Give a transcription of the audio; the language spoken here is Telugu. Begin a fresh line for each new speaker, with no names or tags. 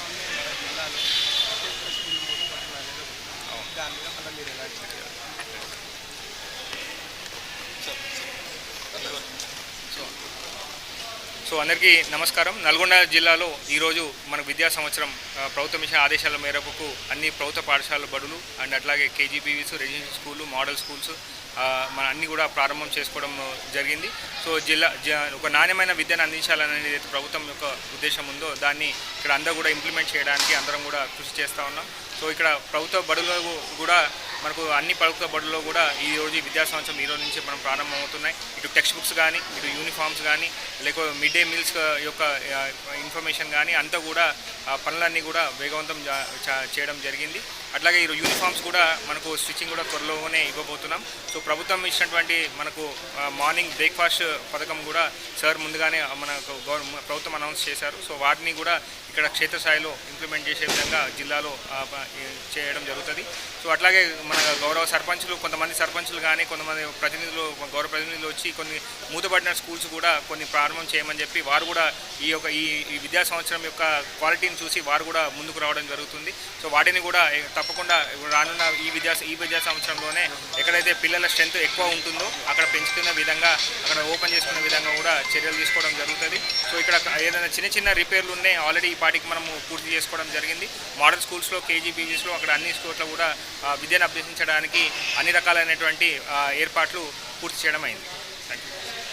ఉన్నాయి మన జిల్లాలో స్కూల్ మూతపడడం అనేది దాని మీద మళ్ళీ మీరు ఎలా చేయాలి?
సో అందరికీ నమస్కారం. నల్గొండ జిల్లాలో ఈరోజు మన విద్యా సంవత్సరం ప్రభుత్వ మిషన్ ఆదేశాల మేరకు అన్ని ప్రభుత్వ పాఠశాల బడులు అండ్ అట్లాగే కేజీబీవీస్, రెసిడెన్షియల్ స్కూళ్ళు, మోడల్ స్కూల్స్ మన అన్నీ కూడా ప్రారంభం చేసుకోవడం జరిగింది. సో ఒక నాణ్యమైన విద్యను అందించాలనేది ఏదైతే ప్రభుత్వం యొక్క ఉద్దేశం ఉందో దాన్ని ఇక్కడ అందరూ కూడా ఇంప్లిమెంట్ చేయడానికి అందరం కూడా కృషి చేస్తూ ఉన్నాం. సో ఇక్కడ ప్రభుత్వ బడుల్లో కూడా మనకు అన్ని ప్రభుత్వ బడుల్లో కూడా ఈరోజు విద్యా సంవత్సరం ఈరోజు నుంచి మనం ప్రారంభమవుతున్నాయి. ఇటు టెక్స్ట్ బుక్స్ కానీ, ఇటు యూనిఫామ్స్ కానీ, లేకపోతే మిడ్ డే మీల్స్ యొక్క ఇన్ఫర్మేషన్ కానీ అంతా కూడా పనులన్నీ కూడా వేగవంతం చేయడం జరిగింది. అట్లాగే ఈ యూనిఫామ్స్ కూడా మనకు స్టిచ్చింగ్ కూడా త్వరలోనే ఇవ్వబోతున్నాం. సో ప్రభుత్వం ఇచ్చినటువంటి మనకు మార్నింగ్ బ్రేక్ఫాస్ట్ పథకం కూడా సార్ ముందుగానే మనకు ప్రభుత్వం అనౌన్స్ చేశారు. సో వాటిని కూడా ఇక్కడ క్షేత్రస్థాయిలో ఇంప్లిమెంట్ చేసే విధంగా జిల్లాలో చేయడం జరుగుతుంది. సో అట్లాగే మన గౌరవ సర్పంచులు, కొంతమంది సర్పంచులు కానీ కొంతమంది ప్రతినిధులు, గౌరవ ప్రతినిధులు వచ్చి కొన్ని మూతపడిన స్కూల్స్ కూడా కొన్ని ప్రారంభం చేయమని చెప్పి వారు కూడా ఈ విద్యా సంవత్సరం యొక్క క్వాలిటీని చూసి వారు కూడా ముందుకు రావడం జరుగుతుంది. సో వాటిని కూడా తప్పకుండా రానున్న ఈ విద్యా సంవత్సరంలోనే ఎక్కడైతే పిల్లల స్ట్రెంత్ ఎక్కువ ఉంటుందో అక్కడ పెంచుతున్న విధంగా, అక్కడ ఓపెన్ చేసుకునే విధంగా కూడా చర్యలు తీసుకోవడం జరుగుతుంది. సో ఇక్కడ ఏదైనా చిన్న చిన్న రిపేర్లు ఉన్నాయి, ఆల్రెడీ ఈ పాటికి మనము పూర్తి చేసుకోవడం జరిగింది. మోడల్ స్కూల్స్లో, కేజీబీవీస్లో అక్కడ అన్ని చోట్ల కూడా విద్యను అభ్యసించడానికి అన్ని రకాలైనటువంటి ఏర్పాట్లు పూర్తి చేయడం అయింది.